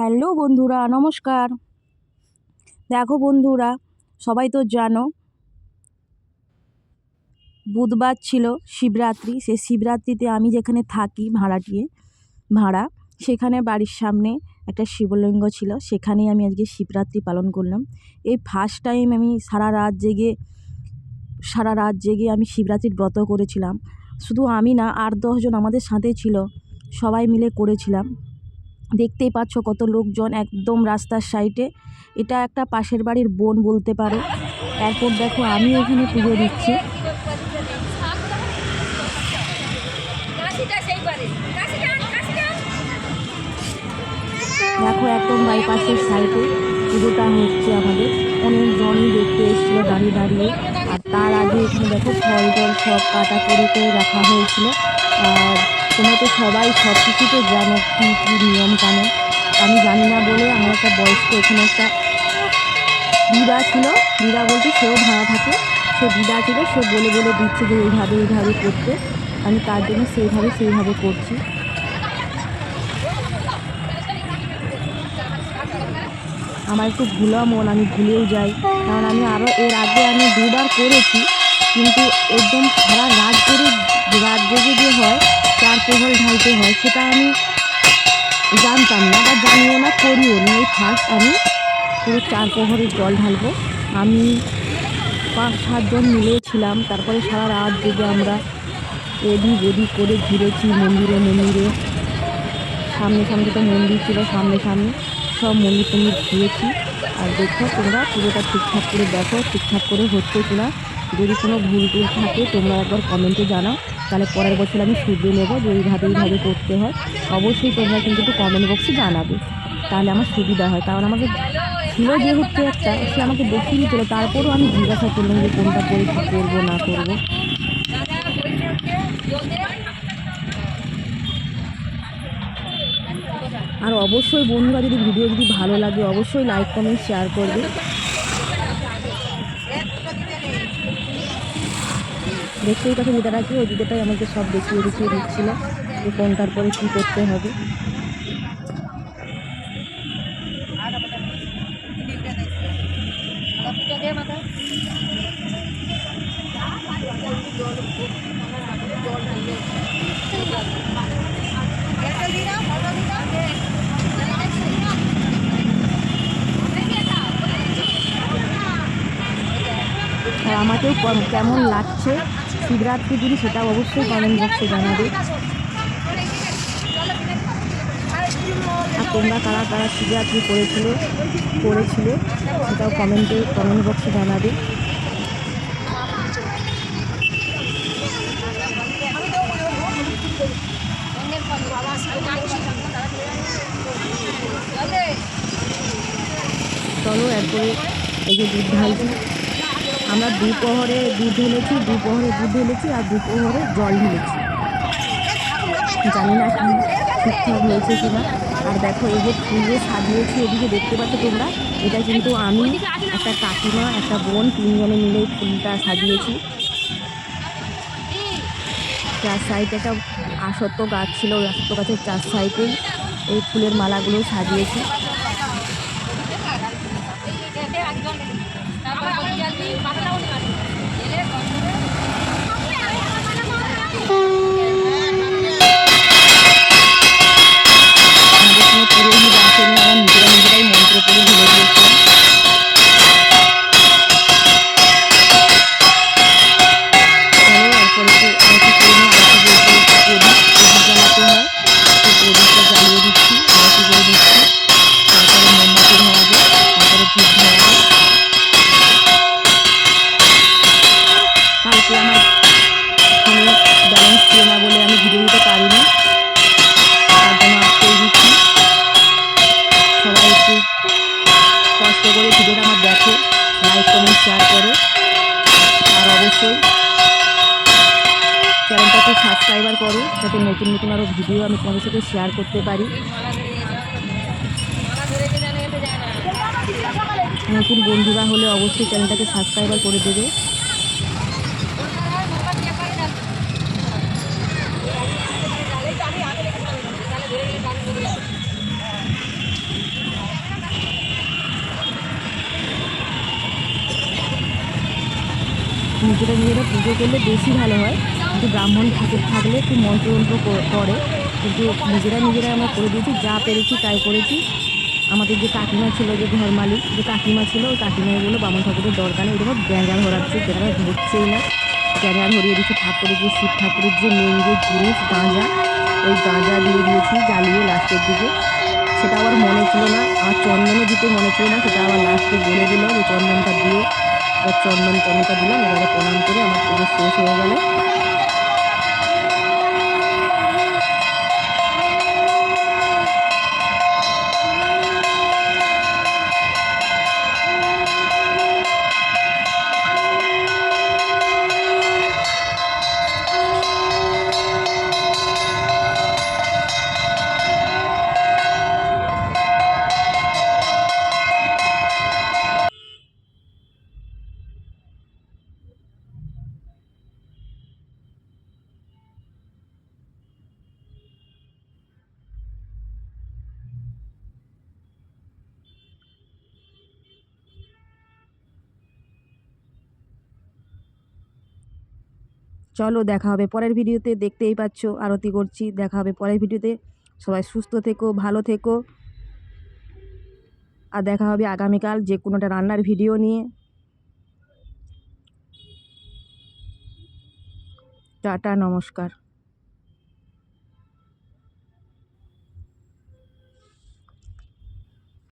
Hello বন্ধুরা, নমস্কার। দেখো বন্ধুরা, সবাই তো জানো বুধবার ছিল শিবরাত্রি। সেই শিবরাত্রিতে আমি যেখানে থাকি ভাড়া, সেখানে বাড়ির সামনে একটা শিবলিঙ্গ ছিল, সেখানেই আমি আজকে শিবরাত্রি পালন করলাম। এই ফার্স্ট টাইম আমি সারা রাত জেগে আমি শিবরাত্রির ব্রত করেছিলাম। শুধু আমি না, 8-10 জন আমাদের সাথে ছিল, সবাই মিলে করেছিলাম। দেখতেই পাচ্ছ কত লোকজন একদম রাস্তার সাইডে। এটা একটা পাশের বাড়ির বোন বলতে পারো। এরপর দেখো আমি এখানে পুজো দিচ্ছি। দেখো একদম বাইপাসের সাইডে পুজোটা হচ্ছে আমাদের। অনেক জনই দেখতে এসেছিল দাঁড়িয়ে দাঁড়িয়ে। আর তার আগে এখানে দেখো ফল টল সব কাটা করে রাখা হয়েছিল। আর তোমরা তো সবাই সব কিছু তো জানো কী কী নিয়ম কানুন। আমি জানি না বলে আমার একটা বয়স্ক এখানে একটা দিদা ছিল, দিদা বলতে সেও ভাড়া থাকে, সে দিদা ছিল, সে বলে দিচ্ছে যে এইভাবে করতে। আমি তার জন্য সেইভাবে করছি। আমার একটু ভুলা মন, আমি ভুলেও যাই, কারণ আমি আরও এর আগে আমি 2বার করেছি, কিন্তু একদম সারা রাত জেগে যে হয় 4 প্রহর ঢালতে হয়, সেটা আমি জানতাম না বা জানিও না, করিও নি। এই ফার্স্ট আমি পুরো 4 প্রহরের জল ঢালবো। আমি 5-7 জন মিলেছিলাম। তারপরে সারা রাত জেগে আমরা এদিক করে ঘুরেছি মন্দিরে। সামনে তো মন্দির ছিল, সামনে সব মন্দির ঘুরেছি। আর দেখো তোমরা পুরোটা ঠিকঠাক করে দেখো, ঠিকঠাক করে হচ্ছে কিনা। যদি কোনো ভুল টুল থাকে তোমরা একবার কমেন্টে জানাও, তাহলে পরের বছর আমি শুধরে নেবো যে এইভাবে করতে হয়। অবশ্যই তোমরা কিন্তু একটু কমেন্ট বক্সে জানাবে, তাহলে আমার সুবিধা হয়। কারণ আমাকে ছিল যেহেতু একটা, সে আমাকে দেখিয়ে দিয়েছিল, তারপরও আমি জিজ্ঞাসা করলাম যে কোনটা করে কী করবো না করবো। আর অবশ্যই বন্ধুরা, যদি ভিডিও ভালো লাগে অবশ্যই লাইক কমেন্ট শেয়ার করবে। দেখতেই পাচ্ছি দিদাটাকে, ওই দিদাটাই আমাকে সব দেখিয়ে দিচ্ছিল যে কোনটার পরে কী করতে হবে। আর আমাকেও কেমন লাগছে শিবরাত্রি দিন, সেটা অবশ্যই কমেন্ট বক্সে জানাবে। আর তোমরা কারা শিবরাত্রি করেছিলে সেটাও কমেন্ট বক্সে জানাবে। চলো এরপরে এই যে দুধ ঢালছি। আমরা 2 প্রহরে দুধ ঢেলেছি আর 2 প্রহরে জল ঢেলেছি। জানি না কি ঠিকঠাক হয়েছে কিনা। আর দেখো এই যে ফুল দিয়ে সাজিয়েছি, এদিকে দেখতে পাচ্ছ তোমরা, এটা কিন্তু আমি, একটা কাকিমা, একটা বোন, 3 জনে মিলে ফুলটা সাজিয়েছি। 4 সাইডে একটা আসত্য গাছ ছিল, ওই আসত্য গাছের 4 সাইডেই এই ফুলের মালাগুলো সাজিয়েছি। পুরোহিত আসেনি, আমার নিজেরাই মন্ত্র করে ঢেলে দিয়েছিলাম। চলো এরপরে আরতি করে নিয়ে, আরতি বলতে প্রদীপ জ্বালাতে হয়, তো প্রদীপটা জ্বালিয়ে দিচ্ছি, আরতি করে দিচ্ছি। তারপরে মোমবাতি ধরাবো, তারপরে ধূপ ধরাবো। কালকে আমার ফোনে ব্যালেন্স ছিল না বলে আমি ভিডিও দিতে পারিনি, তার জন্য আজকেই দিচ্ছি। সবাই একটু কষ্ট করে ভিডিওটা আমার দেখো, লাইক কমেন্ট শেয়ার করো। আর অবশ্যই চ্যানেলটাকে সাবস্ক্রাইবার করো, যাতে নতুন আরও ভিডিও আমি তোমাদের সাথে শেয়ার করতে পারি। নতুন বন্ধুরা হলে অবশ্যই চ্যানেলটাকে সাবস্ক্রাইবার করে দেবে। নিজেরা নিজেরা পুজো করলে বেশি ভালো হয়, কিন্তু ব্রাহ্মণ ঠাকুর থাকলে একটু মন্ত্রযন্ত্র করে, কিন্তু নিজেরা নিজেরা আমরা করে দিয়েছি, যা পেরেছি তাই করেছি। আমাদের যে কাকিমা ছিল, যে ঘর মালিক যে কাকিমা ছিল, ওই কাকিমাই বললো বামন ঠাকুরের দরকার নেই, এরকম গ্যাঁজা ধরাচ্ছে, যেটা হচ্ছেই না। গ্যাঁজা ধরিয়ে দিয়েছি ঠাকুরের, যে শিব ঠাকুরের যে মেন যে জিনিস গাঁজা, ওই গাঁজা দিয়ে দিয়েছি জ্বালিয়ে লাস্টের দিকে। সেটা আবার মনে ছিল না, আমার চন্দনও দিতে মনে ছিল না, সেটা আবার লাস্টে বলে দিল যে চন্দনটা দিয়ে। এবার চন্দনটা দিলাম, এবারে প্রণাম করে আমার পুজো শেষ হয়ে গেল। চলো দেখা হবে পরের ভিডিওতে, দেখতেই পাচ্ছ আরতি করছি। দেখা হবে পরের ভিডিওতে, সবাই সুস্থ থেকো, ভালো থেকো। আর দেখা হবে আগামীকাল যে কোনো একটা রান্নার ভিডিও নিয়ে। টাটা, নমস্কার।